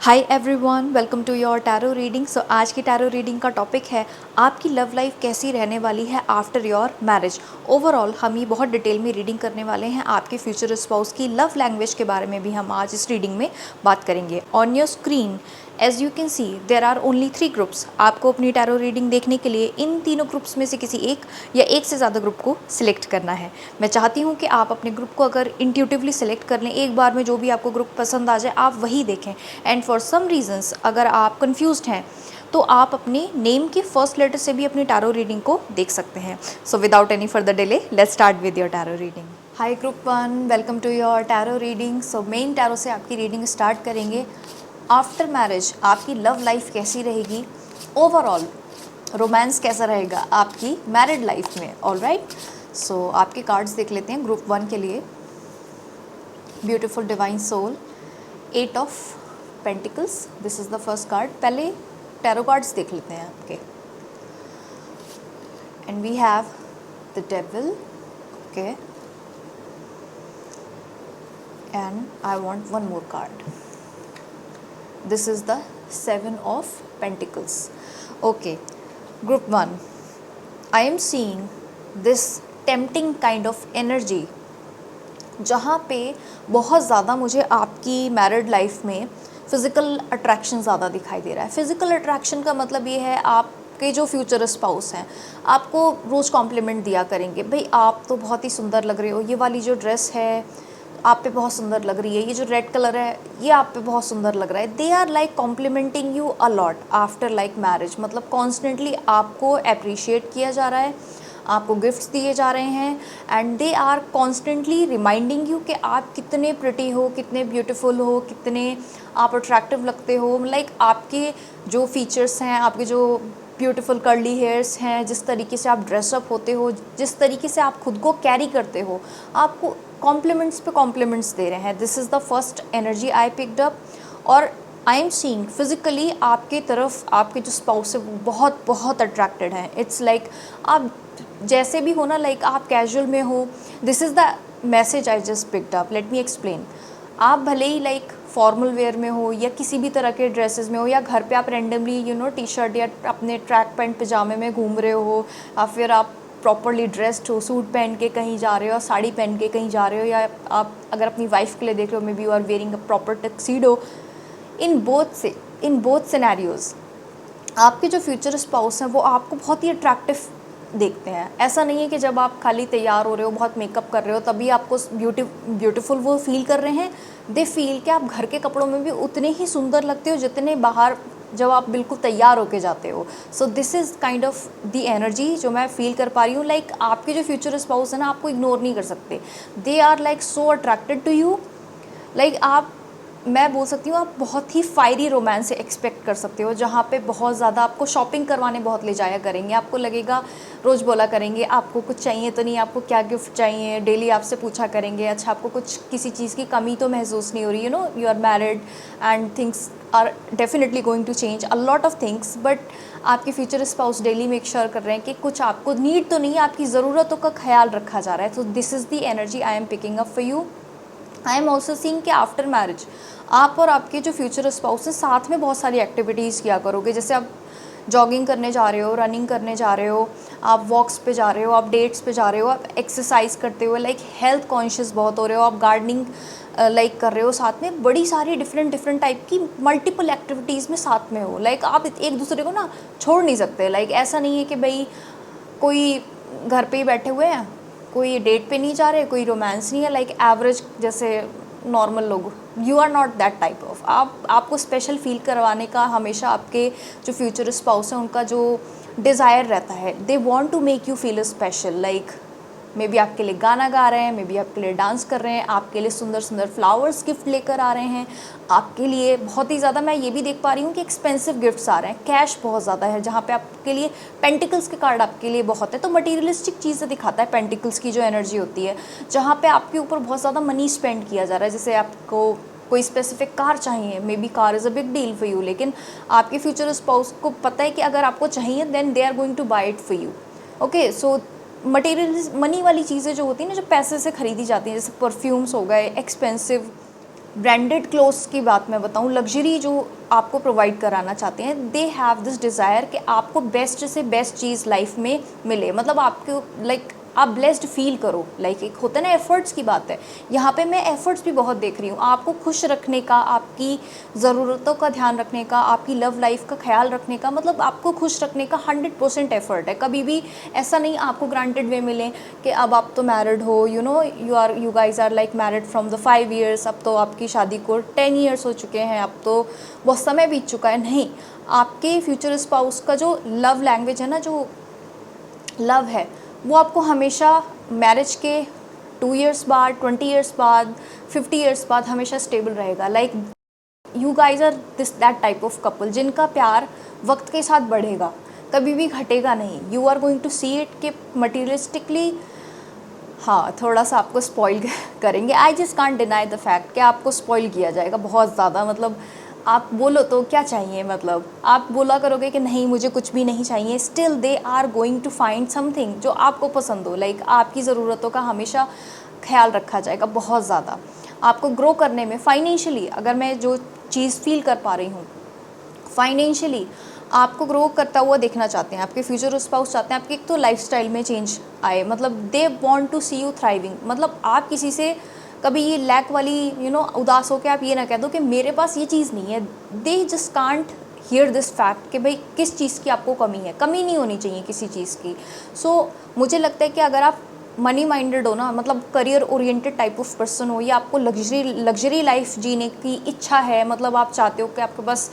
Hi everyone, welcome to your tarot reading. So आज की tarot reading का topic है आपकी लव लाइफ कैसी रहने वाली है आफ्टर योर मैरिज। ओवरऑल हम ये बहुत डिटेल में रीडिंग करने वाले हैं। आपके फ्यूचर स्पाउस की लव लैंग्वेज के बारे में भी हम आज इस रीडिंग में बात करेंगे। On your screen as you can see there are only 3 groups. आपको अपनी टैरो रीडिंग देखने के लिए इन तीनों ग्रुप्स में से किसी एक या एक से ज़्यादा ग्रुप को सिलेक्ट करना है। मैं चाहती हूँ कि आप अपने ग्रुप को अगर इंट्यूटिवली सिलेक्ट कर लें, एक बार में जो भी आपको ग्रुप पसंद आ जाए आप वही देखें। एंड फॉर सम रीजंस अगर आप कंफ्यूज्ड हैं तो आप अपने नेम के फर्स्ट लेटर से भी अपनी टैरो रीडिंग को देख सकते हैं। So without any further delay let's start with your tarot reading. Hi group 1, welcome to your tarot reading. So main tarot से आपकी रीडिंग स्टार्ट करेंगे। आफ्टर मैरिज आपकी लव लाइफ कैसी रहेगी, ओवरऑल रोमांस कैसा रहेगा आपकी मैरिड लाइफ में। ऑलराइट, सो आपके कार्ड्स देख लेते हैं ग्रुप 1 के लिए। Beautiful divine soul, 8 of pentacles, this is the first card. पहले टैरो कार्ड्स देख लेते हैं आपके। And we have the devil, okay, and I want one more card. This is the 7 of pentacles. Okay group 1, I am seeing this tempting kind of energy, जहाँ पे बहुत ज़्यादा मुझे आपकी मैरिड लाइफ में फ़िज़िकल अट्रैक्शन ज़्यादा दिखाई दे रहा है। फ़िज़िकल अट्रैक्शन का मतलब ये है आपके जो फ्यूचर स्पाउस हैं आपको रोज़ कॉम्प्लीमेंट दिया करेंगे, भाई आप तो बहुत ही सुंदर लग रहे हो, ये वाली जो ड्रेस है आप पे बहुत सुंदर लग रही है, ये जो रेड कलर है ये आप पे बहुत सुंदर लग रहा है। They are like complimenting you a lot after like marriage. मतलब कॉन्स्टेंटली आपको अप्रिशिएट किया जा रहा है, आपको गिफ्ट्स दिए जा रहे हैं, and they are constantly reminding you कि आप कितने प्रिटी हो, कितने ब्यूटीफुल हो, कितने आप अट्रैक्टिव लगते हो। लाइक आपके जो फीचर्स हैं, आपके जो ब्यूटीफुल कर्ली हेयर्स हैं, जिस तरीके से आप ड्रेसअप होते हो, जिस तरीके से आप खुद को कैरी करते हो, आपको कॉम्प्लीमेंट्स पे कॉम्प्लीमेंट्स दे रहे हैं। This is the first energy I picked up. और आई एम सीइंग फिज़िकली आपके तरफ आपके जो स्पाउस है वो बहुत बहुत अट्रैक्टेड हैं। इट्स लाइक आप जैसे भी हो ना, लाइक आप कैजुअल में हो। This is the message I just picked up, let me explain. आप भले ही लाइक फॉर्मल वेयर में हो या किसी भी तरह के ड्रेसेस में हो, या घर पे आप रेंडमली टी शर्ट या अपने ट्रैक पैंट पजामे में घूम रहे हो, या फिर आप प्रॉपरली ड्रेस्ड हो, सूट पहन के कहीं जा रहे हो, साड़ी पहन के कहीं जा रहे हो, या आप अगर अपनी वाइफ के लिए देख रहे हो, may be you are wearing a proper tuxedo. In both scenarios आपके जो फ्यूचर स्पाउस हैं वो आपको बहुत ही अट्रैक्टिव देखते हैं। ऐसा नहीं है कि जब आप खाली तैयार हो रहे हो, बहुत मेकअप कर रहे हो, तभी आपको ब्यूटीफुल वो फील कर रहे हैं। दे फील कि आप घर के कपड़ों में भी उतने ही सुंदर लगते हो जितने बाहर जब आप बिल्कुल तैयार होके जाते हो। So this is kind of the energy जो मैं फील कर पा रही हूँ। लाइक आपके जो फ्यूचर स्पाउस है ना, आपको इग्नोर नहीं कर सकते। They are like so attracted to you. Like मैं बोल सकती हूँ आप बहुत ही फायरी रोमांस से एक्सपेक्ट कर सकते हो, जहाँ पे बहुत ज़्यादा आपको शॉपिंग करवाने बहुत ले जाया करेंगे। आपको लगेगा, रोज़ बोला करेंगे आपको कुछ चाहिए तो नहीं, आपको क्या गिफ्ट चाहिए, डेली आपसे पूछा करेंगे, अच्छा आपको कुछ किसी चीज़ की कमी तो महसूस नहीं हो रही, you are married and things are definitely going to change a lot of things. But आपके future spouse daily make sure कर रहे हैं कि कुछ आपको नीड तो नहीं, आपकी ज़रूरतों का ख्याल रखा जा रहा है। तो this is the energy I am picking up for you. I am also seeing कि आफ्टर मैरिज आप और आपके जो फ्यूचर स्पाउस है साथ में बहुत सारी एक्टिविटीज़ किया करोगे। जैसे आप जॉगिंग करने जा रहे हो, रनिंग करने जा रहे हो, आप वॉक्स पे जा रहे हो, आप डेट्स पे जा रहे हो, आप एक्सरसाइज करते हो, लाइक हेल्थ कॉन्शियस बहुत हो रहे हो, आप गार्डनिंग लाइक कर रहे हो, साथ में बड़ी सारी डिफरेंट टाइप की मल्टीपल एक्टिविटीज़ में साथ में हो। लाइक आप एक दूसरे को ना छोड़ नहीं सकते। लाइक ऐसा नहीं है कि भाई कोई घर पे ही बैठे हुए हैं, कोई डेट पे नहीं जा रहे, कोई रोमांस नहीं है, लाइक एवरेज जैसे नॉर्मल लोग। You are not that type of. आपको स्पेशल फील करवाने का हमेशा आपके जो फ्यूचर स्पाउस हैं उनका जो डिज़ायर रहता है, they want to make you feel special. Like may be आपके लिए गाना गा रहे हैं, मे बी आपके लिए डांस कर रहे हैं, आपके लिए सुंदर सुंदर फ्लावर्स गिफ्ट लेकर आ रहे हैं, आपके लिए बहुत ही ज़्यादा, मैं ये भी देख पा रही हूँ कि एक्सपेंसिव गिफ्ट्स आ रहे हैं, कैश बहुत ज़्यादा है, जहाँ पे आपके लिए पेंटिकल्स के कार्ड आपके लिए बहुत है। तो मटीरियलिस्टिक चीज़ें दिखाता है पेंटिकल्स की जो एनर्जी होती है, जहाँ पे आपके ऊपर बहुत ज़्यादा मनी स्पेंड किया जा रहा है। जैसे आपको कोई स्पेसिफिक कार चाहिए, may be car is a big deal for you, लेकिन आपके फ्यूचर स्पाउस को पता है कि अगर आपको चाहिए then they are going to buy it for you. Okay, so material money वाली चीज़ें जो होती हैं ना, जो पैसे से ख़रीदी जाती हैं, जैसे परफ्यूम्स हो गए, एक्सपेंसिव ब्रांडेड क्लोथ्स की बात मैं बताऊँ, लग्जरी जो आपको प्रोवाइड कराना चाहते हैं, दे हैव दिस डिज़ायर कि आपको बेस्ट से बेस्ट चीज़ लाइफ में मिले, मतलब आपको लाइक आप ब्लेस्ड फील करो। लाइक एक होता है ना, एफर्ट्स की बात है, यहाँ पे मैं एफर्ट्स भी बहुत देख रही हूँ, आपको खुश रखने का, आपकी ज़रूरतों का ध्यान रखने का, आपकी लव लाइफ का ख्याल रखने का, मतलब आपको खुश रखने का 100% एफर्ट है। कभी भी ऐसा नहीं आपको ग्रांटेड वे मिले कि अब आप तो मैरिड हो, you guys are like married from the 5 years, अब तो आपकी शादी को 10 ईयर्स हो चुके हैं, अब तो बहुत समय बीत चुका है। नहीं, आपके फ्यूचर स्पाउस का जो लव लैंग्वेज है ना, जो लव है, वो आपको हमेशा मैरिज के 2 ईयर्स बाद, 20 ईयर्स बाद, 50 ईयर्स बाद हमेशा स्टेबल रहेगा। Like you guys are this that type of couple जिनका प्यार वक्त के साथ बढ़ेगा, कभी भी घटेगा नहीं। You are going to see it कि मटीरियलिस्टिकली, हाँ, थोड़ा सा आपको स्पॉइल करेंगे। I just can't deny the fact कि आपको स्पॉइल किया जाएगा बहुत ज़्यादा। मतलब आप बोलो तो क्या चाहिए, मतलब आप बोला करोगे कि नहीं मुझे कुछ भी नहीं चाहिए, still they are going to find something जो आपको पसंद हो। लाइक आपकी ज़रूरतों का हमेशा ख्याल रखा जाएगा बहुत ज़्यादा। आपको ग्रो करने में फाइनेंशियली, अगर मैं जो चीज़ फील कर पा रही हूँ, फाइनेंशियली आपको ग्रो करता हुआ देखना चाहते हैं, आपके फ्यूचर स्पाउस चाहते हैं आपकी एक तो लाइफस्टाइल में चेंज आए, मतलब they want to see you thriving. मतलब आप किसी से कभी ये लैक वाली उदास हो के आप ये ना कह दो कि मेरे पास ये चीज़ नहीं है। They just can't hear this fact कि भाई किस चीज़ की आपको कमी है, कमी नहीं होनी चाहिए किसी चीज़ की। सो मुझे लगता है कि अगर आप मनी माइंडेड हो ना, मतलब career oriented type of person हो, या आपको लग्जरी लाइफ जीने की इच्छा है, मतलब आप चाहते हो कि आपके पास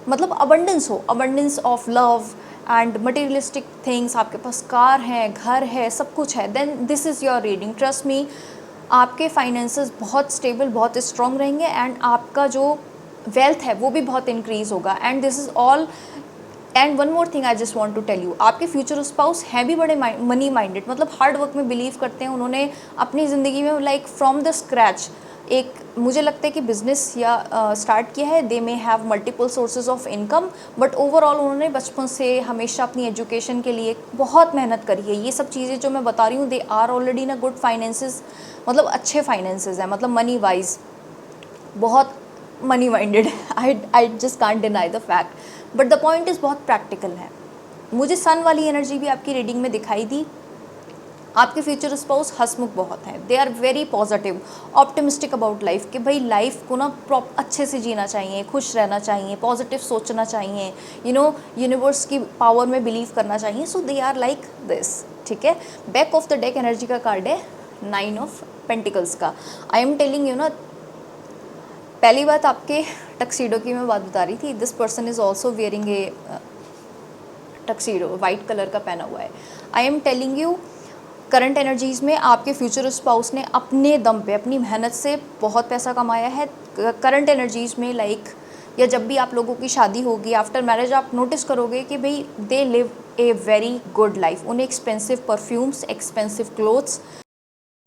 मतलब अबंडेंस हो, abundance of love and materialistic things, आपके पास कार है, घर है, सब कुछ है, then this is your reading. Trust me, आपके फाइनेंसेस बहुत स्टेबल, बहुत स्ट्रॉन्ग रहेंगे, एंड आपका जो वेल्थ है वो भी बहुत इंक्रीज़ होगा। And this is all. And one more thing I just want to tell you, आपके फ्यूचर स्पाउस हैं भी बड़े मनी माइंडेड, मतलब हार्ड वर्क में बिलीव करते हैं। उन्होंने अपनी ज़िंदगी में लाइक फ्रॉम द स्क्रैच एक, मुझे लगता है कि बिज़नेस या स्टार्ट किया है। They may have multiple sources of income, but overall उन्होंने बचपन से हमेशा अपनी एजुकेशन के लिए बहुत मेहनत करी है। ये सब चीज़ें जो मैं बता रही हूँ, दे आर ऑलरेडी ना गुड फाइनेंसेस, मतलब अच्छे फाइनेंसेस हैं, मतलब मनी वाइज बहुत money minded. I just can't deny the fact, but the point is बहुत प्रैक्टिकल है। मुझे सन वाली एनर्जी भी आपकी रीडिंग में दिखाई दी। आपके फ्यूचर स्पाउस हंसमुख बहुत हैं, they are very positive, optimistic about life, कि भाई लाइफ को ना अच्छे से जीना चाहिए, खुश रहना चाहिए, पॉजिटिव सोचना चाहिए, यूनिवर्स की पावर में बिलीव करना चाहिए। सो दे आर लाइक दिस, ठीक है। Back of the deck energy का कार्ड है 9 ऑफ पेंटिकल्स का। आई एम टेलिंग यू ना, पहली बात आपके टक्सीडो की मैं बात बता रही थी। This person is also wearing A tuxedo, white colour का पहना हुआ है। I am telling you, current energies में आपके फ्यूचर स्पाउस ने अपने दम पे, अपनी मेहनत से बहुत पैसा कमाया है। करंट एनर्जीज़ में लाइक, या जब भी आप लोगों की शादी होगी आफ्टर मैरिज, आप नोटिस करोगे कि भाई they live a very good life. उन्हें expensive perfumes, expensive clothes,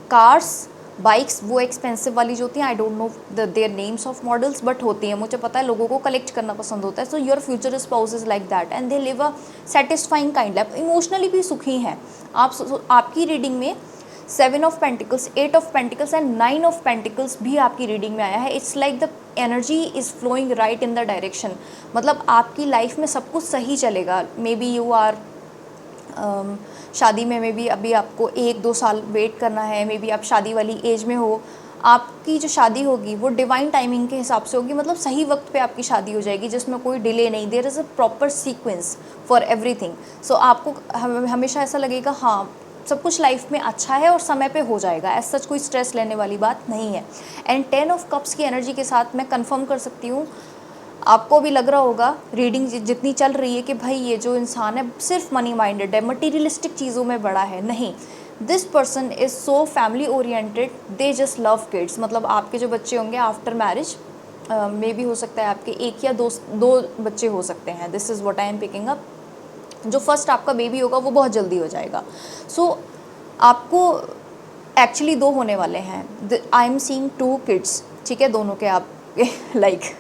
cars, bikes, वो एक्सपेंसिव वाली जो होती हैं, I don't know their names of models, but होती हैं, मुझे पता है, लोगों को कलेक्ट करना पसंद होता है। So your future spouse is like that and they live a satisfying kind life, emotionally भी सुखी हैं। आपकी रीडिंग में 7 of pentacles, 8 of pentacles and 9 of pentacles भी आपकी रीडिंग में आया है। It's like the energy is flowing right in the direction, मतलब आपकी लाइफ में सब कुछ सही चलेगा। मे बी यू आर शादी में, मे बी अभी आपको 1-2 साल वेट करना है, मे बी आप शादी वाली एज में हो। आपकी जो शादी होगी वो डिवाइन टाइमिंग के हिसाब से होगी, मतलब सही वक्त पे आपकी शादी हो जाएगी, जिसमें कोई डिले नहीं। There is a proper sequence for everything. So आपको हमेशा ऐसा लगेगा हाँ सब कुछ लाइफ में अच्छा है और समय पे हो जाएगा, ऐसा सच कोई स्ट्रेस लेने वाली बात नहीं है। एंड 10 ऑफ कप्स की एनर्जी के साथ मैं कंफर्म कर सकती हूँ, आपको भी लग रहा होगा रीडिंग जितनी चल रही है कि भाई ये जो इंसान है सिर्फ मनी माइंडेड है, मटीरियलिस्टिक चीज़ों में बड़ा है। नहीं, this person is so family oriented, they just love kids. मतलब आपके जो बच्चे होंगे आफ्टर मैरिज, मे भी हो सकता है आपके 1 या 2 बच्चे हो सकते हैं। This is what I am picking up. जो फर्स्ट आपका बेबी होगा वो बहुत जल्दी हो जाएगा। सो आपको एक्चुअली 2 होने वाले हैं। आई एम सीइंग 2 किड्स, ठीक है, दोनों के आपके like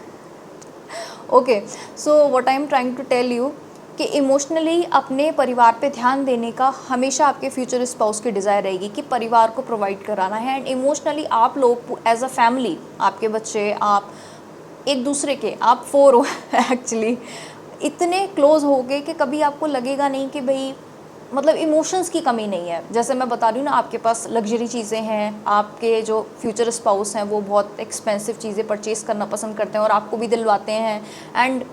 okay. So what I am trying to tell you, कि इमोशनली अपने परिवार पे ध्यान देने का हमेशा आपके फ्यूचर स्पाउस की डिज़ायर रहेगी कि परिवार को प्रोवाइड कराना है। एंड इमोशनली आप लोग एज अ फैमिली, आपके बच्चे, आप एक दूसरे के, आप 4 हो एक्चुअली, इतने क्लोज हो गए कि कभी आपको लगेगा नहीं कि भाई मतलब इमोशंस की कमी नहीं है। जैसे मैं बता रही हूँ ना, आपके पास लग्जरी चीज़ें हैं, आपके जो फ्यूचर स्पाउस हैं वो बहुत एक्सपेंसिव चीज़ें परचेज करना पसंद करते हैं और आपको भी दिलवाते हैं। एंड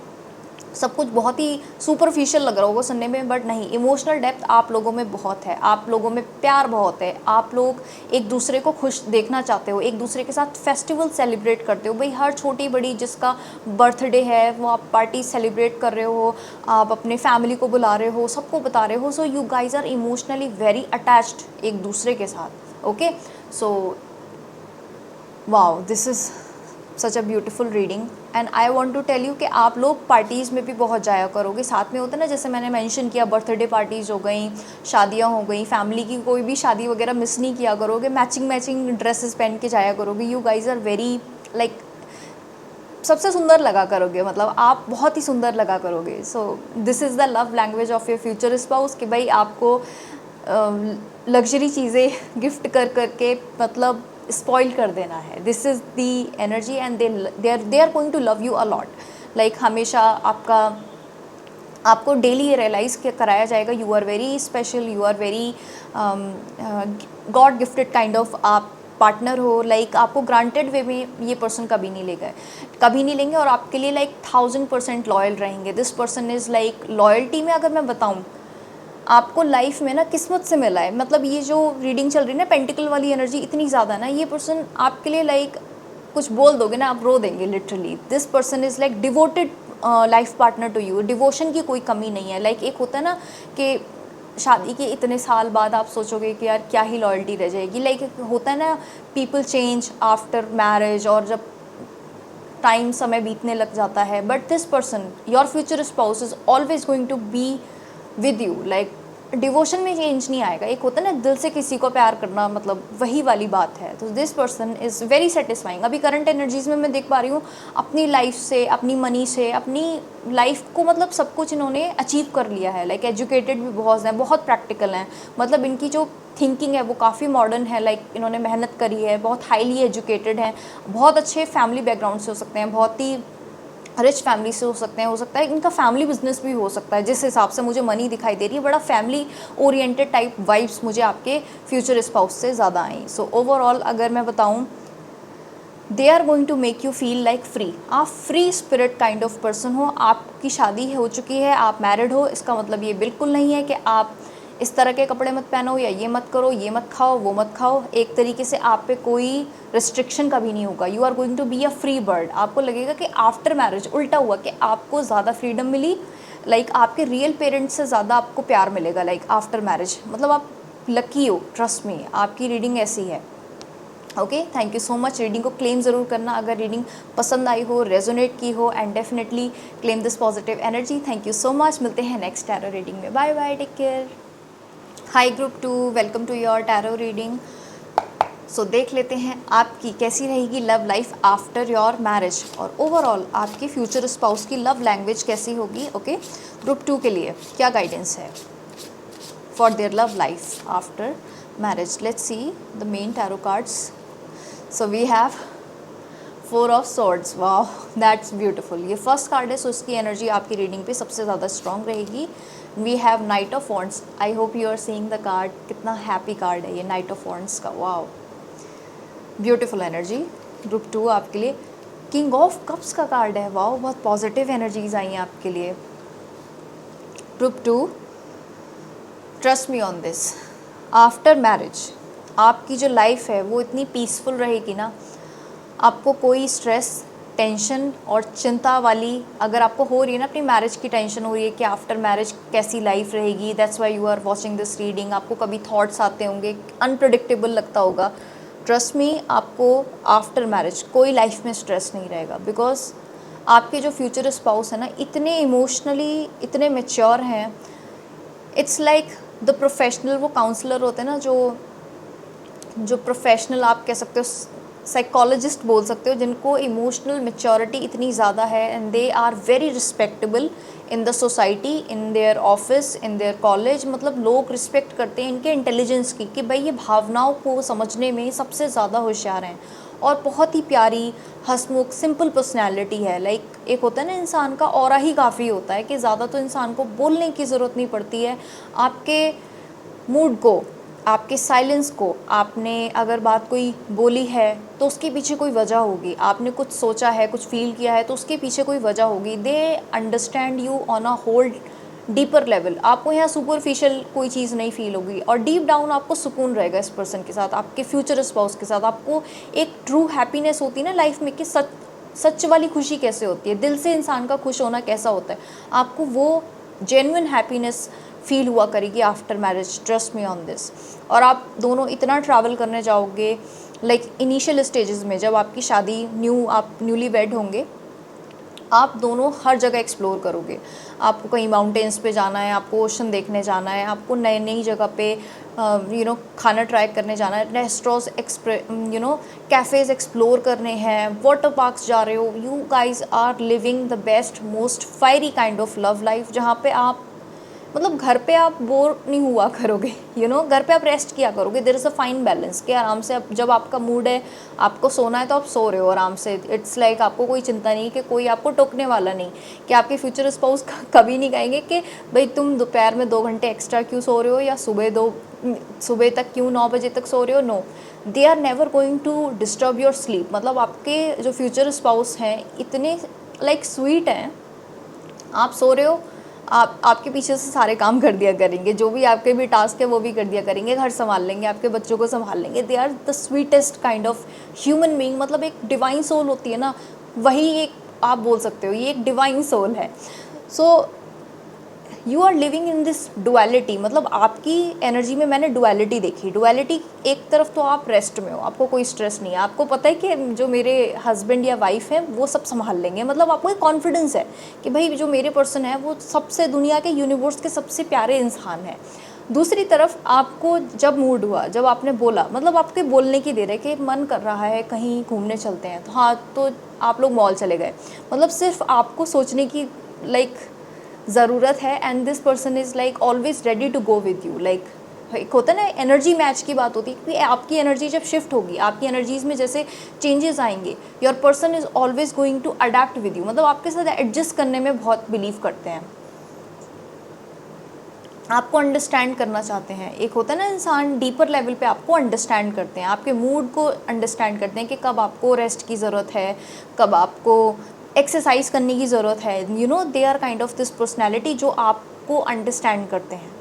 सब कुछ बहुत ही सुपरफिशियल लग रहा होगा सुनने में, बट नहीं, इमोशनल डेप्थ आप लोगों में बहुत है, आप लोगों में प्यार बहुत है, आप लोग एक दूसरे को खुश देखना चाहते हो, एक दूसरे के साथ फेस्टिवल सेलिब्रेट करते हो। भाई हर छोटी बड़ी जिसका बर्थडे है वो आप पार्टी सेलिब्रेट कर रहे हो, आप अपने फैमिली को बुला रहे हो, सबको बता रहे हो। So you guys are emotionally very attached एक दूसरे के साथ। Okay, so wow, this is such a beautiful reading. And I want to tell you कि आप लोग पार्टीज़ में भी बहुत जाया करोगे, साथ में होता है ना, जैसे मैंने मेंशन किया, बर्थडे पार्टीज़ हो गई, शादियाँ हो गई, फैमिली की कोई भी शादी वगैरह मिस नहीं किया करोगे, मैचिंग मैचिंग ड्रेसेस पहन के जाया करोगे। You guys are very like सबसे सुंदर लगा करोगे, मतलब आप बहुत ही सुंदर लगा करोगे। So this is the love language of your future spouse कि भाई आपको लग्जरी चीज़ें गिफ्ट कर करके मतलब स्पॉइल कर देना है। This is the energy and they are going to love you a lot. Like हमेशा आपको डेली ये रियलाइज़ कराया जाएगा, you are very special, you are very God gifted kind of आप पार्टनर हो। लाइक आपको ग्रांटेड वे में ये पर्सन कभी नहीं लेंगे और आपके लिए लाइक 1000% लॉयल रहेंगे। This person is like, loyalty में अगर मैं बताऊँ, आपको लाइफ में ना किस्मत से मिला है। मतलब ये जो रीडिंग चल रही है ना, पेंटिकल वाली एनर्जी इतनी ज़्यादा ना, ये पर्सन आपके लिए लाइक कुछ बोल दोगे ना आप रो देंगे literally. This person is like devoted life partner to you. Devotion की कोई कमी नहीं है। लाइक एक होता है ना कि शादी के इतने साल बाद आप सोचोगे कि यार क्या ही लॉयल्टी रह जाएगी। लाइक होता है ना, पीपल चेंज आफ्टर मैरिज, और जब टाइम समय बीतने लग जाता है, but this person, your future spouse, is always going to be with you. Like devotion में चेंज नहीं आएगा। एक होता है ना दिल से किसी को प्यार करना, मतलब वही वाली बात है। तो this person is very satisfying. अभी करंट एनर्जीज़ में मैं देख पा रही हूँ, अपनी लाइफ से, अपनी मनी से, अपनी लाइफ को मतलब सब कुछ इन्होंने अचीव कर लिया है। लाइक एजुकेटेड भी बहुत हैं, बहुत प्रैक्टिकल हैं, मतलब इनकी जो थिंकिंग है वो काफ़ी मॉडर्न है। लाइक इन्होंने मेहनत करी है, बहुत हाईली एजुकेटेड हैं, बहुत अच्छे फैमिली बैकग्राउंड से हो सकते हैं, बहुत ही रिच फैमिली से हो सकते हैं, हो सकता है इनका फैमिली बिजनेस भी हो सकता है। जिस हिसाब से मुझे मनी दिखाई दे रही है, बड़ा फैमिली ओरिएंटेड टाइप वाइब्स मुझे आपके फ्यूचर स्पाउस से ज़्यादा आई। सो ओवरऑल अगर मैं बताऊँ, they are going to make you feel like free. आप free spirit kind of person हो। आपकी शादी हो चुकी है, आप मैरिड हो, इसका मतलब ये बिल्कुल नहीं है कि आप इस तरह के कपड़े मत पहनो, या ये मत करो, ये मत खाओ, वो मत खाओ। एक तरीके से आप पे कोई रिस्ट्रिक्शन कभी नहीं होगा। You are going to be a free bird. आपको लगेगा कि आफ्टर मैरिज उल्टा हुआ कि आपको ज़्यादा फ्रीडम मिली। लाइक आपके रियल पेरेंट्स से ज़्यादा आपको प्यार मिलेगा लाइक आफ्टर मैरिज। मतलब आप लकी हो, ट्रस्ट मी, आपकी रीडिंग ऐसी है। Okay, thank you so much. Reading को क्लेम ज़रूर करना अगर रीडिंग पसंद आई हो, रेजोनेट की हो, and definitely claim this positive energy. Thank you so much. मिलते हैं नेक्स्ट टैरो रीडिंग में। Bye bye, take care. Hi group 2, welcome to your tarot reading. So देख लेते हैं आपकी कैसी रहेगी love life after your marriage, और ओवरऑल आपके फ्यूचर स्पाउस की लव लैंग्वेज कैसी होगी। ओके, ग्रुप 2 के लिए क्या गाइडेंस है for their love life after marriage. Let's see the main tarot cards. So we have 4 of swords. वाह, दैट्स ब्यूटिफुल। ये फर्स्ट कार्ड है, सो इसकी एनर्जी आपकी रीडिंग पे सबसे ज़्यादा स्ट्रॉन्ग रहेगी। We have knight of wands. I hope you are seeing the card. कितना हैप्पी कार्ड है ये नाइट ऑफ वॉन्ड्स का। वाह, ब्यूटीफुल एनर्जी। ग्रुप 2 आपके लिए किंग ऑफ कप्स का कार्ड है। वाह, बहुत पॉजिटिव एनर्जीज आई हैं आपके लिए। Group 2, trust me on this, after marriage आपकी जो लाइफ है वो इतनी पीसफुल रहेगी ना। आपको कोई स्ट्रेस, टेंशन और चिंता वाली अगर आपको हो रही है ना, अपनी मैरिज की टेंशन हो रही है कि आफ्टर मैरिज कैसी लाइफ रहेगी, that's why you are watching this reading. आपको कभी थॉट्स आते होंगे, अनप्रडिक्टेबल लगता होगा। ट्रस्ट मी, आपको आफ्टर मैरिज कोई लाइफ में स्ट्रेस नहीं रहेगा, बिकॉज आपके जो फ्यूचर स्पाउस है ना, इतने इमोशनली इतने मेच्योर हैं। इट्स लाइक द प्रोफेशनल, वो काउंसलर होते हैं ना, जो प्रोफेशनल आप कह सकते हो, साइकोलॉजिस्ट बोल सकते हो, जिनको इमोशनल मेच्योरिटी इतनी ज़्यादा है and they are very respectable in the society, in their office, in their college. मतलब लोग रिस्पेक्ट करते हैं इनके इंटेलिजेंस की, कि भाई ये भावनाओं को समझने में सबसे ज़्यादा होशियार हैं। और बहुत ही प्यारी, हंसमुख, सिंपल पर्सनैलिटी है। लाइक एक होता है ना इंसान का ऑरा ही काफ़ी होता है, कि ज़्यादा तो इंसान को बोलने की ज़रूरत नहीं पड़ती है। आपके मूड को, आपके साइलेंस को, आपने अगर बात कोई बोली है तो उसके पीछे कोई वजह होगी, आपने कुछ सोचा है, कुछ फील किया है तो उसके पीछे कोई वजह होगी। They understand you on a whole deeper level. आपको यहाँ सुपरफिशियल कोई चीज़ नहीं फील होगी, और डीप डाउन आपको सुकून रहेगा इस पर्सन के साथ, आपके फ्यूचर स्पाउस के साथ। आपको एक ट्रू हैप्पीनेस होती है ना लाइफ में, कि सच वाली खुशी कैसे होती है, दिल से इंसान का खुश होना कैसा होता है, आपको वो जेन्युइन हैप्पीनेस फील हुआ करेगी after marriage, trust me on this. और आप दोनों इतना ट्रैवल करने जाओगे, लाइक इनिशियल स्टेजेस में, जब आपकी शादी आप न्यूली वेड होंगे, आप दोनों हर जगह एक्सप्लोर करोगे। आपको कहीं माउंटेन्स पे जाना है, आपको ओशन देखने जाना है, आपको नई नई जगह पे खाना ट्राई करने जाना है, रेस्टोरेंट्स कैफ़ेज़ एक्सप्लोर करने हैं, वाटर पार्क्स जा रहे हो। You guys are living the best most fiery kind of love life, जहाँ पे आप मतलब घर पे आप बोर नहीं हुआ करोगे, घर पे आप रेस्ट किया करोगे। There is a fine balance, कि आराम से जब आपका मूड है, आपको सोना है तो आप सो रहे हो आराम से। इट्स लाइक आपको कोई चिंता नहीं, कि कोई आपको टोकने वाला नहीं, कि आपके फ्यूचर स्पाउस कभी नहीं कहेंगे कि भाई तुम दोपहर में 2 घंटे एक्स्ट्रा क्यों सो रहे हो, या सुबह तक क्यों 9 बजे तक सो रहे हो। No, they are never going to disturb your sleep. मतलब आपके जो फ्यूचर स्पाउस हैं इतने लाइक स्वीट हैं, आप सो रहे हो, आपके पीछे से सारे काम कर दिया करेंगे, जो भी आपके भी टास्क है वो भी कर दिया करेंगे, घर संभाल लेंगे, आपके बच्चों को संभाल लेंगे। They are the sweetest kind of human being. मतलब एक डिवाइन सोल होती है ना, वही एक आप बोल सकते हो, ये एक डिवाइन सोल है। So you are living in this duality. मतलब आपकी एनर्जी में मैंने डुअलिटी देखी। डुअलिटी, एक तरफ तो आप रेस्ट में हो, आपको कोई स्ट्रेस नहीं है, आपको पता है कि जो मेरे हस्बैंड या वाइफ हैं वो सब संभाल लेंगे। मतलब आपको एक कॉन्फिडेंस है कि भाई जो मेरे पर्सन है वो सबसे दुनिया के यूनिवर्स के सबसे प्यारे इंसान है। दूसरी तरफ आपको जब मूड हुआ, जब आपने बोला, मतलब आपके बोलने की देर है कि मन कर रहा है कहीं घूमने चलते हैं, तो हाँ, तो आप लोग मॉल चले गए। मतलब सिर्फ आपको सोचने की लाइक ज़रूरत है, and this person is like always ready to go with you. Like एक होता है ना, एनर्जी मैच की बात होती है, कि आपकी एनर्जी जब शिफ्ट होगी, आपकी एनर्जीज़ में जैसे चेंजेस आएंगे, your person is always going to adapt with you. मतलब आपके साथ एडजस्ट करने में बहुत बिलीव करते हैं, आपको अंडरस्टैंड करना चाहते हैं। एक होता है ना इंसान डीपर लेवल पे आपको अंडरस्टैंड करते हैं, आपके मूड को अंडरस्टैंड करते हैं, कि कब आपको रेस्ट की ज़रूरत है, कब आपको एक्सरसाइज करने की ज़रूरत है। They are kind of this personality जो आपको अंडरस्टैंड करते हैं।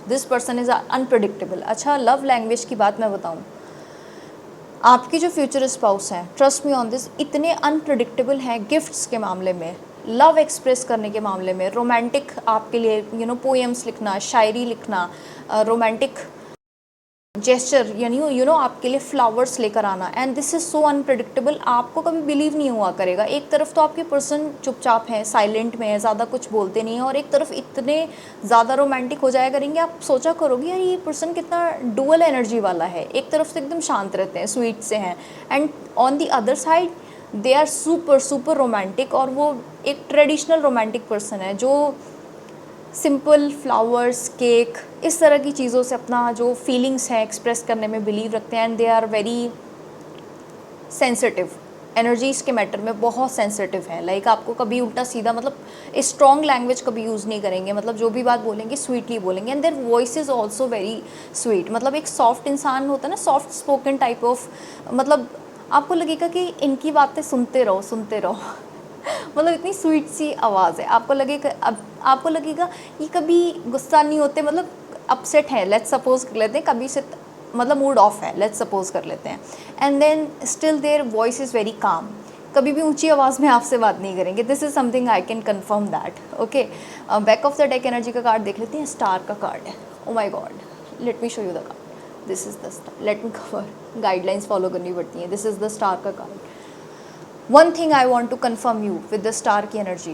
This person is unpredictable. अच्छा, लव लैंग्वेज की बात मैं बताऊँ, आपके जो फ्यूचर स्पाउस हैं, ट्रस्ट मी ऑन दिस, इतने अनप्रडिक्टेबल हैं गिफ्ट्स के मामले में, लव एक्सप्रेस करने के मामले में, रोमांटिक आपके लिए पोएम्स लिखना, शायरी लिखना, रोमांटिक जेस्चर, यानी आपके लिए फ्लावर्स लेकर आना, and this is so unpredictable. आपको कभी बिलीव नहीं हुआ करेगा। एक तरफ तो आपके पर्सन चुपचाप हैं, साइलेंट में है, ज़्यादा कुछ बोलते नहीं हैं, और एक तरफ इतने ज़्यादा रोमांटिक हो जाया करेंगे, आप सोचा करोगे यार ये पर्सन कितना डुअल एनर्जी वाला है। एक तरफ से एकदम शांत रहते हैं, स्वीट से हैं, and on the other side they are super super romantic. और वो एक ट्रेडिशनल रोमांटिक पर्सन है, जो सिंपल फ्लावर्स, केक, इस तरह की चीज़ों से अपना जो फीलिंग्स हैं एक्सप्रेस करने में बिलीव रखते हैं, and they are very sensitive. Energies के मैटर में बहुत सेंसिटिव है। लाइक आपको कभी उल्टा सीधा, मतलब स्ट्रॉन्ग लैंग्वेज कभी यूज़ नहीं करेंगे, मतलब जो भी बात बोलेंगे स्वीटली बोलेंगे, and there voice is also very sweet. मतलब एक सॉफ्ट इंसान होता है ना, सॉफ्ट स्पोकन टाइप ऑफ, मतलब आपको लगेगा कि इनकी बातें सुनते रहो सुनते रहो। मतलब इतनी स्वीट सी आवाज़ है, आपको लगेगा ये कभी गुस्सा नहीं होते, मतलब अपसेट है, लेट्स सपोज कर लेते हैं, कभी से मतलब मूड ऑफ है, लेट्स सपोज कर लेते हैं, and then still their voice is very calm. कभी भी ऊंची आवाज़ में आपसे बात नहीं करेंगे। This is something I can confirm that. Okay, back of the deck energy का कार्ड देख लेते हैं। स्टार का कार्ड है। Oh my God, let me show you the card. This is the star. Let me cover, guidelines follow करनी पड़ती हैं। This is the star का card. One thing I want to confirm you with the star की energy,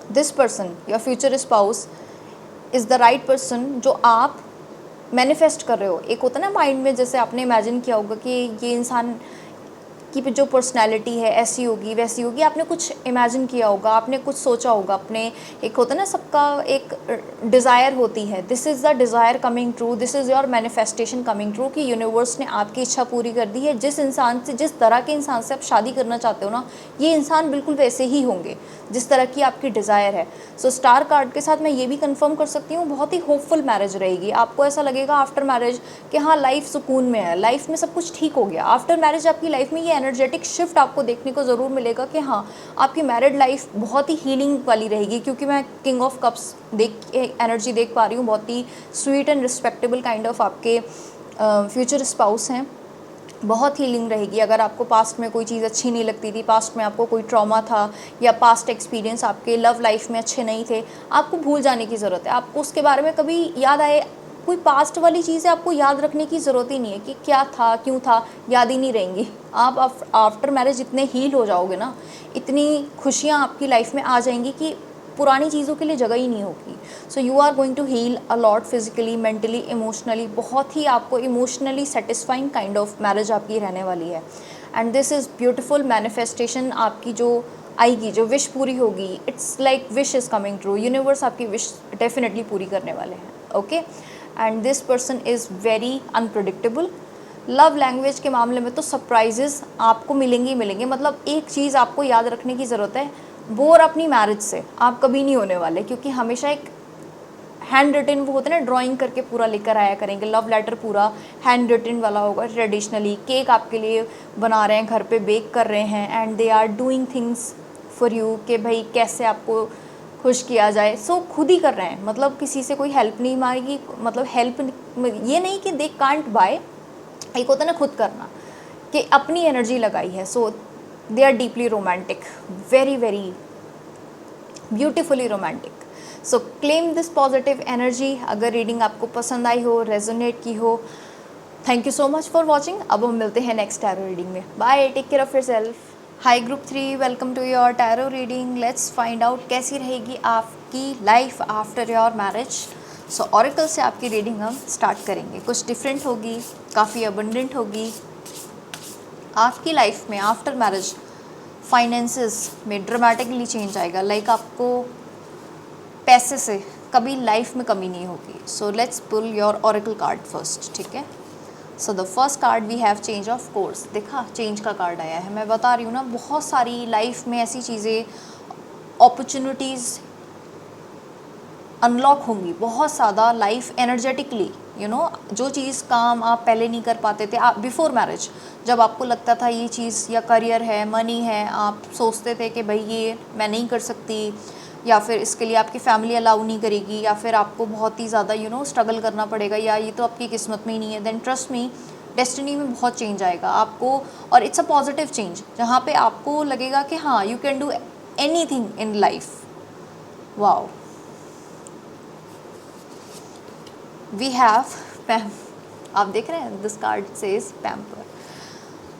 this person, your future spouse, is the right person जो आप manifest कर रहे हो, एक होता है ना माइंड में, जैसे आपने इमेजिन किया होगा कि ये इंसान की जो पर्सनैलिटी है ऐसी होगी वैसी होगी, आपने कुछ इमेजिन किया होगा, आपने कुछ सोचा होगा अपने, एक होता है ना सबका एक डिज़ायर होती है, this is the desire coming true, this is your manifestation coming true, कि यूनिवर्स ने आपकी इच्छा पूरी कर दी है। जिस इंसान से, जिस तरह के इंसान से आप शादी करना चाहते हो ना, ये इंसान बिल्कुल वैसे ही होंगे जिस तरह की आपकी डिज़ायर है। सो स्टार कार्ड के साथ मैं ये भी कंफर्म कर सकती हूँ, बहुत ही होपफुल मैरिज रहेगी। आपको ऐसा लगेगा आफ्टर मैरिज कि हाँ लाइफ सुकून में है, लाइफ में सब कुछ ठीक हो गया। आफ्टर मैरिज आपकी लाइफ में ये एनर्जेटिक शिफ्ट आपको देखने को ज़रूर मिलेगा कि हाँ आपकी मैरिड लाइफ बहुत ही हीलिंग वाली रहेगी, क्योंकि मैं किंग ऑफ कप्स एनर्जी देख पा रही हूँ। बहुत ही sweet and respectable kind of आपके फ्यूचर स्पाउस हैं। बहुत हीलिंग रहेगी। अगर आपको पास्ट में कोई चीज़ अच्छी नहीं लगती थी, पास्ट में आपको कोई ट्रॉमा था या पास्ट एक्सपीरियंस आपके लव लाइफ में अच्छे नहीं थे, आपको भूल जाने की ज़रूरत है। आपको उसके बारे में कभी याद आए, कोई पास्ट वाली चीज़ें आपको याद रखने की ज़रूरत ही नहीं है कि क्या था क्यों था, याद ही नहीं रहेंगी। आप आफ्टर मैरिज इतने हील हो जाओगे ना, इतनी खुशियाँ आपकी लाइफ में आ जाएंगी कि पुरानी चीज़ों के लिए जगह ही नहीं होगी। So you are going to heal a lot physically, mentally, emotionally. बहुत ही आपको emotionally satisfying kind of marriage आपकी रहने वाली है। And this is beautiful manifestation आपकी जो आएगी, जो विश पूरी होगी, it's like wish is coming true. Universe आपकी विश डेफिनेटली पूरी करने वाले हैं। Okay, and this person is very unpredictable. Love language के मामले में तो सरप्राइजेस आपको मिलेंगे ही मिलेंगे। मतलब एक चीज़ आपको याद रखने की ज़रूरत है, बोर अपनी मैरिज से आप कभी नहीं होने वाले, क्योंकि हमेशा एक हैंड रिटन, वो होता है ना, ड्राइंग करके पूरा लेकर आया करेंगे। लव लेटर पूरा हैंड रिटन वाला होगा। ट्रेडिशनली केक आपके लिए बना रहे हैं, घर पे बेक कर रहे हैं, and they are doing things for you कि भाई कैसे आपको खुश किया जाए। सो खुद ही कर रहे हैं, मतलब किसी से कोई हेल्प नहीं मांगी। मतलब हेल्प ये नहीं कि दे कांट बाय, एक होता है ना खुद करना, कि अपनी एनर्जी लगाई है। So they are deeply romantic, very very beautifully romantic. So claim this positive energy. अगर रीडिंग आपको पसंद आई हो, रेजोनेट की हो, thank you so much for watching. अब हम मिलते हैं नेक्स्ट टैरो रीडिंग में। Bye, take care of yourself. Hi group 3, welcome to your tarot reading. Let's find out कैसी रहेगी आपकी life after your marriage. So oracle से आपकी रीडिंग हम स्टार्ट करेंगे। कुछ डिफरेंट होगी, काफ़ी अबंडेंट होगी। आपकी लाइफ में आफ्टर मैरिज फाइनेंसेस में ड्रामेटिकली चेंज आएगा। लाइक आपको पैसे से कभी लाइफ में कमी नहीं होगी। So let's pull your oracle card first, ठीक है। So the first card we have change of course. देखा, चेंज का कार्ड आया है। मैं बता रही हूँ ना, बहुत सारी लाइफ में ऐसी चीज़ें, अपॉर्चुनिटीज़ अनलॉक होंगी बहुत ज़्यादा लाइफ एनर्जेटिकली। यू नो, जो चीज़ काम आप पहले नहीं कर पाते थे, आप बिफोर मैरिज जब आपको लगता था ये चीज़, या करियर है, मनी है, आप सोचते थे कि भाई ये मैं नहीं कर सकती, या फिर इसके लिए आपकी फैमिली अलाउ नहीं करेगी, या फिर आपको बहुत ही ज़्यादा स्ट्रगल करना पड़ेगा, या ये तो आपकी किस्मत में ही नहीं है। देन ट्रस्ट मी, डेस्टिनी में बहुत चेंज आएगा आपको। और इट्स अ पॉजिटिव चेंज, जहाँ पे आपको लगेगा कि हाँ you can do anything in life. Wow, we have Pam. आप देख रहे हैं, this card says pamper.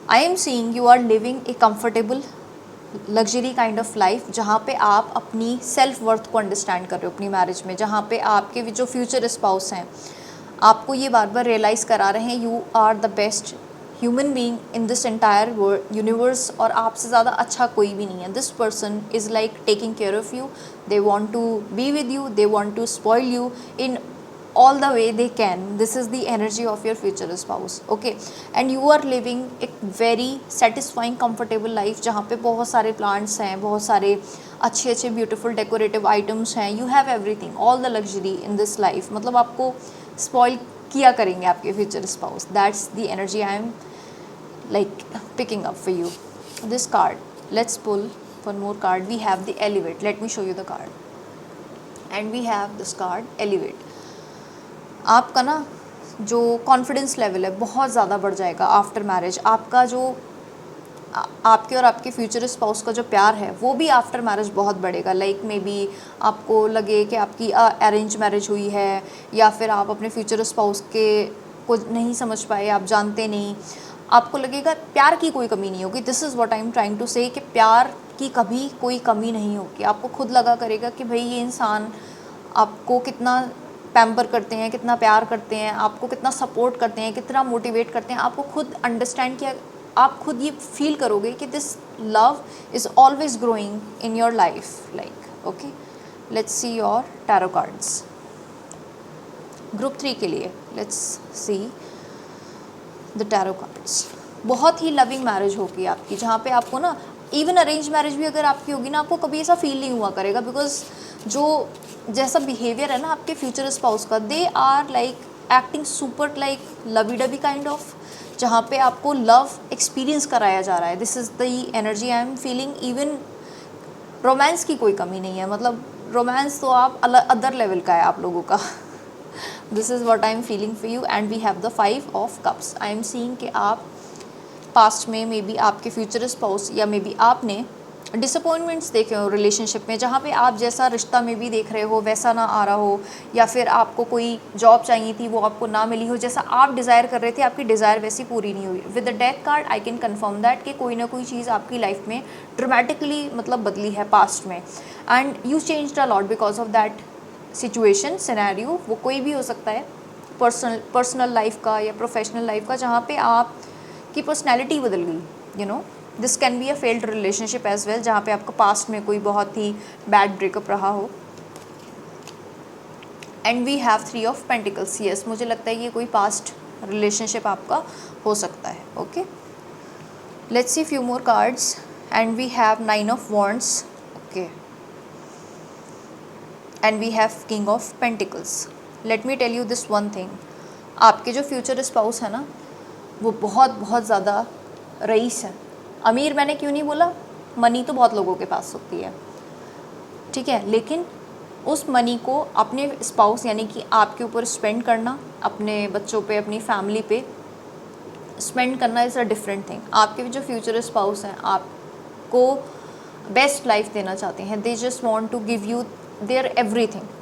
I am seeing you are living a comfortable luxury kind of life, जहाँ पे आप अपनी सेल्फ वर्थ को अंडरस्टैंड कर रहे हो अपनी मैरिज में, जहाँ पे आपके जो फ्यूचर स्पाउस हैं आपको ये बार बार रियलाइज़ करा रहे हैं you are the best human being in this entire universe, और आपसे ज़्यादा अच्छा कोई भी नहीं है। This person is like taking care of you, they want to be with you, they want to spoil you in all the way they can. This is the energy of your future spouse, okay? And you are living a very satisfying comfortable life, जहाँ पे बहुत सारे plants हैं, बहुत सारे अच्छे अच्छे beautiful decorative items हैं। You have everything, all the luxury in this life। मतलब आपको spoil किया करेंगे आपके future spouse। That's the energy I am like picking up for you. This card, let's pull one more card. We have the elevate. Let me show you the card. And we have this card, elevate. आपका ना जो confidence level है बहुत ज़्यादा बढ़ जाएगा after marriage. आपका जो आपके और आपके फ्यूचर स्पाउस का जो प्यार है वो भी आफ्टर मैरिज बहुत बढ़ेगा। लाइक मे बी आपको लगे कि आपकी अरेंज मैरिज हुई है, या फिर आप अपने फ्यूचर स्पाउस के को नहीं समझ पाए, आप जानते नहीं, आपको लगेगा प्यार की कोई कमी नहीं होगी। This is what I am trying to say, कि प्यार की कभी कोई कमी नहीं होगी। आपको खुद लगा करेगा कि भाई ये इंसान आपको कितना पैम्पर करते हैं, कितना प्यार करते हैं, आपको कितना सपोर्ट करते हैं, कितना मोटिवेट करते हैं, आपको खुद अंडरस्टैंड किया, आप खुद ये फील करोगे कि this love is always growing in your life like. Okay, let's see your tarot cards group 3 के लिए। Let's see the tarot cards. बहुत ही लविंग मैरिज होगी आपकी, जहाँ पे आपको ना इवन अरेंज मैरिज भी अगर आपकी होगी ना, आपको कभी ऐसा फील नहीं हुआ करेगा, बिकॉज जो जैसा बिहेवियर है ना आपके फ्यूचर स्पाउस का, they are like acting super like lovey dovey kind of, जहाँ पे आपको लव एक्सपीरियंस कराया जा रहा है। This is the energy I am feeling. Even romance की कोई कमी नहीं है, मतलब रोमांस तो आप अदर लेवल का है आप लोगों का। This is what I am feeling for you and we have the 5 of cups. I am seeing कि आप पास्ट में मे बी आपके फ्यूचर स्पाउस या मे बी आपने डिसअपॉइंटमेंट्स देखे हो रिलेशनशिप में, जहाँ पे आप जैसा रिश्ता में भी देख रहे हो वैसा ना आ रहा हो, या फिर आपको कोई जॉब चाहिए थी वो आपको ना मिली हो, जैसा आप डिज़ायर कर रहे थे आपकी डिज़ायर वैसी पूरी नहीं हुई। With the death card I can confirm that कि कोई ना कोई चीज़ आपकी लाइफ में ड्रामेटिकली मतलब बदली है पास्ट में, and you changed a lot because of that situation scenario. वो कोई भी हो सकता है, पर्सनल लाइफ का या प्रोफेशनल लाइफ का, जहाँ पे आपकी पर्सनैलिटी बदल गई। You know, this can be a failed relationship as well, जहाँ पे आपका पास्ट में कोई बहुत ही बैड ब्रेकअप रहा हो। And we have 3 of pentacles. Yes, मुझे लगता है ये कोई पास्ट रिलेशनशिप आपका हो सकता है। Okay, let's see few more cards and we have 9 of wands. Okay, and we have king of pentacles. Let me tell you this one thing, आपके जो फ्यूचर स्पाउस है ना, वो बहुत बहुत ज़्यादा रईस है। अमीर मैंने क्यों नहीं बोला, मनी तो बहुत लोगों के पास होती है, ठीक है, लेकिन उस मनी को अपने स्पाउस यानी कि आपके ऊपर स्पेंड करना, अपने बच्चों पे, अपनी फैमिली पे स्पेंड करना इज़ अ डिफरेंट थिंग। आपके जो फ्यूचर स्पाउस हैं आपको बेस्ट लाइफ देना चाहते हैं, they just want to give you their everything.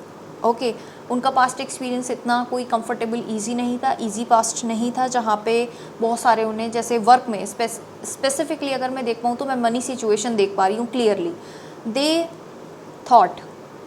Okay, उनका पास्ट एक्सपीरियंस इतना कोई कंफर्टेबल इजी नहीं था, इजी पास्ट नहीं था, जहाँ पे बहुत सारे उन्हें जैसे वर्क में स्पेसिफिकली अगर मैं देख पाऊँ तो मैं मनी सिचुएशन देख पा रही हूँ क्लियरली। दे थॉट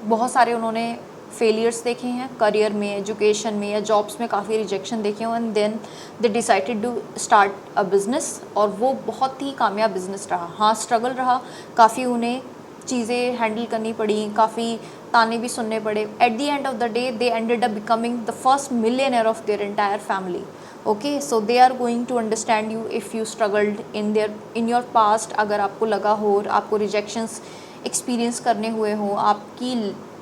बहुत सारे उन्होंने फेलियर्स देखे हैं करियर में, एजुकेशन में या जॉब्स में, काफ़ी रिजेक्शन देखे हैं, and then they decided to start a business, और वो बहुत ही कामयाब बिज़नेस रहा। हाँ, स्ट्रगल रहा, काफ़ी उन्हें चीज़ें हैंडल करनी पड़ी, काफ़ी ताने भी सुनने पड़े। At the end of the day they ended up becoming the first millionaire of their entire family. Okay, so they are going to understand you if you struggled in your past. अगर आपको लगा हो और आपको rejections experience करने हुए हो, आपकी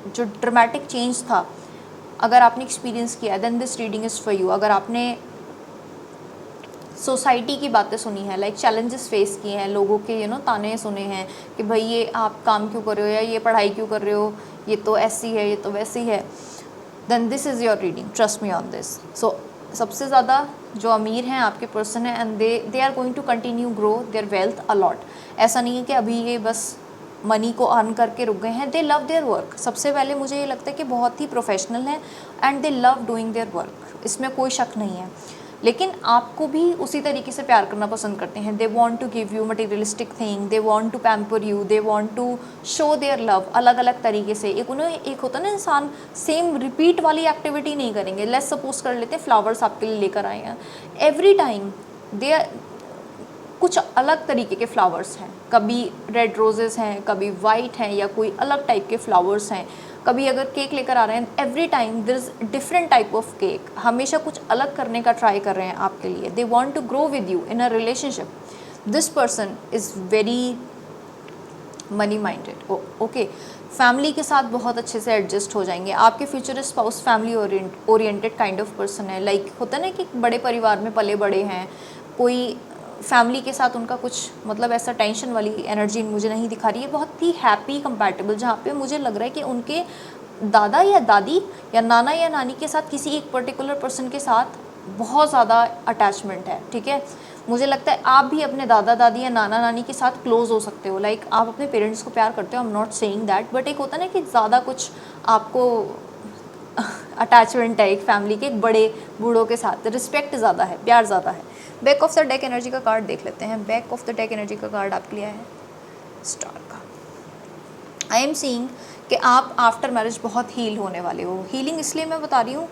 जो ड्रामेटिक चेंज था अगर आपने एक्सपीरियंस किया, then this reading is for you. अगर आपने सोसाइटी की बातें सुनी है, लाइक चैलेंजेस फेस किए हैं, लोगों के ताने सुने हैं कि भाई ये आप काम क्यों कर रहे हो, या ये पढ़ाई क्यों कर रहे हो, ये तो ऐसी है, ये तो वैसी है, then this is your reading, trust me on this. So सबसे ज़्यादा जो अमीर हैं आपके पर्सन है, and they are going to continue grow their wealth a lot. ऐसा नहीं है कि अभी ये बस मनी को अर्न करके रुक गए हैं, दे लव देयर वर्क। सबसे पहले मुझे ये लगता है कि बहुत ही प्रोफेशनल हैं and they love doing their work, इसमें कोई शक नहीं है। लेकिन आपको भी उसी तरीके से प्यार करना पसंद करते हैं। They want to give you materialistic thing, they want to pamper you, they want to show their love अलग अलग तरीके से। एक होता है ना, इंसान सेम रिपीट वाली एक्टिविटी नहीं करेंगे। लेट्स सपोज कर लेते हैं फ्लावर्स आपके लिए लेकर आए हैं, एवरी टाइम दे कुछ अलग तरीके के फ्लावर्स हैं, कभी रेड रोजेज़ हैं, कभी वाइट हैं, या कोई अलग टाइप के फ्लावर्स हैं। कभी अगर केक लेकर आ रहे हैं, every time there is different type of cake, हमेशा कुछ अलग करने का ट्राई कर रहे हैं आपके लिए। They want to grow with you in a relationship. This person is very money minded. Okay, family के साथ बहुत अच्छे से एडजस्ट हो जाएंगे। आपके future spouse family oriented kind of person है। लाइक होता है ना कि बड़े परिवार में पले बड़े हैं, कोई फैमिली के साथ उनका कुछ मतलब ऐसा टेंशन वाली एनर्जी मुझे नहीं दिखा रही है। बहुत ही हैप्पी कंपैटिबल, जहाँ पे मुझे लग रहा है कि उनके दादा या दादी या नाना या नानी के साथ किसी एक पर्टिकुलर पर्सन के साथ बहुत ज़्यादा अटैचमेंट है। ठीक है, मुझे लगता है आप भी अपने दादा दादी या नाना नानी के साथ क्लोज हो सकते हो। लाइक आप अपने पेरेंट्स को प्यार करते हो, I am not saying that, but एक होता है ना कि ज़्यादा कुछ आपको अटैचमेंट है एक फैमिली के एक बड़े बूढ़ों के साथ, रिस्पेक्ट ज़्यादा है, प्यार ज़्यादा है। Back of the deck energy का कार्ड देख लेते हैं। Back of the deck energy का कार्ड आपके लिए है स्टार का। आई एम सीइंग कि आप आफ्टर मैरिज बहुत हील होने वाले हो। हीलिंग इसलिए मैं बता रही हूँ,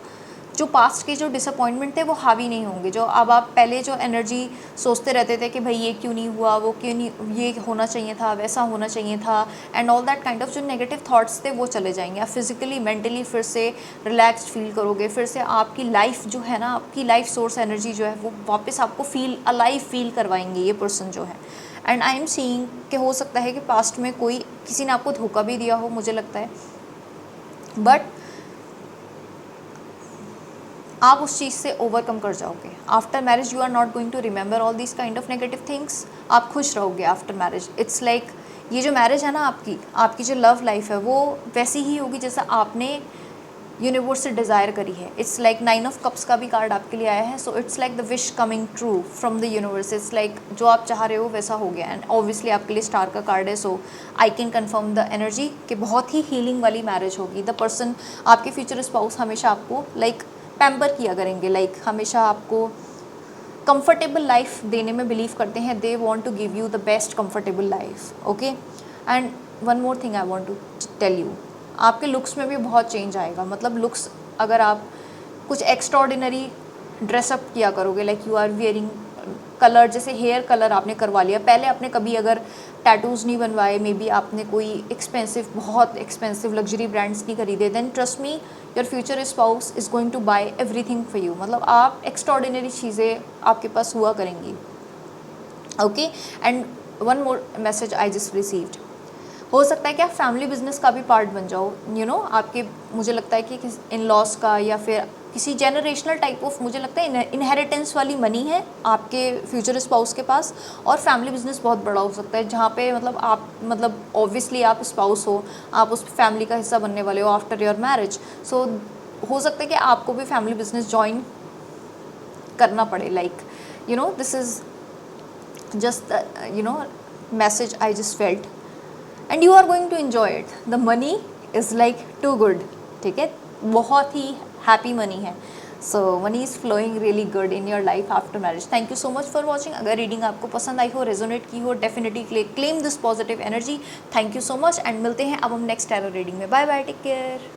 जो पास्ट के जो डिसअपॉइंटमेंट थे वो हावी नहीं होंगे। जो अब आप पहले जो एनर्जी सोचते रहते थे कि भाई ये क्यों नहीं हुआ, वो क्यों नहीं, ये होना चाहिए था, वैसा होना चाहिए था, and all that kind of जो नेगेटिव थॉट्स थे वो चले जाएंगे। आप फिजिकली मेंटली फिर से रिलैक्स्ड फील करोगे। फिर से आपकी लाइफ जो है ना, आपकी लाइफ सोर्स एनर्जी जो है वो वापस आपको फील अलाइव फील करवाएंगे ये पर्सन जो है। एंड आई एम सीइंग कि हो सकता है कि पास्ट में कोई किसी ने आपको धोखा भी दिया हो, मुझे लगता है, बट आप उस चीज़ से ओवरकम कर जाओगे। After marriage you are not going to remember all this kind of negative things. आप खुश रहोगे आफ्टर मैरिज। इट्स लाइक ये जो मैरिज है ना आपकी, आपकी जो लव लाइफ है वो वैसी ही होगी जैसा आपने यूनिवर्स से डिज़ायर करी है। इट्स लाइक 9 ऑफ कप्स का भी कार्ड आपके लिए आया है। So it's like the wish coming true from the universe. It's like जो आप चाह रहे हो वैसा हो गया। एंड ऑब्वियसली आपके लिए स्टार का कार्ड है, so I can confirm the energy कि बहुत ही हीलिंग वाली मैरिज होगी। द पर्सन, आपके फ्यूचर स्पाउस हमेशा आपको लाइक पैम्पर किया करेंगे, लाइक हमेशा आपको कंफर्टेबल लाइफ देने में बिलीव करते हैं। They want to give you the best comfortable life, okay. And one more thing I want to tell you, आपके लुक्स में भी बहुत चेंज आएगा। मतलब लुक्स, अगर आप कुछ एक्स्ट्रॉर्डिनरी ड्रेसअप किया करोगे, like you are wearing colour, जैसे हेयर कलर आपने करवा लिया। पहले आपने कभी अगर टैटूज़ नहीं बनवाए, मे बी आपने कोई एक्सपेंसिव, बहुत एक्सपेंसिव लग्जरी ब्रांड्स नहीं खरीदे, then trust me your future spouse is going to buy everything for you. मतलब आप एक्स्ट्रॉर्डिनरी चीज़ें आपके पास हुआ करेंगी, okay. And one more message I just received, हो सकता है कि आप फैमिली बिजनेस का भी पार्ट बन जाओ, यू नो। आपके, मुझे लगता है कि इन लॉस का या फिर किसी जेनरेशनल टाइप ऑफ, मुझे लगता है इनहेरिटेंस वाली मनी है आपके फ्यूचर स्पाउस के पास। और फैमिली बिजनेस बहुत बड़ा हो सकता है, जहाँ पे मतलब आप, मतलब ऑब्वियसली आप स्पाउस हो, आप उस फैमिली का हिस्सा बनने वाले हो आफ्टर योर मैरिज। सो हो सकता है कि आपको भी फैमिली बिजनेस ज्वाइन करना पड़े, like you know, this is just you know message I just felt, and you are going to enjoy it. The money is like to good, ठीक है, बहुत ही हैप्पी मनी है। So money is flowing really good in your life after marriage. Thank you so much for watching. अगर reading आपको पसंद आई हो, रेजोनेट की हो, definitely claim this positive energy. Thank you so much, and मिलते हैं अब हम नेक्स्ट टैरो रीडिंग में। Bye bye, take care.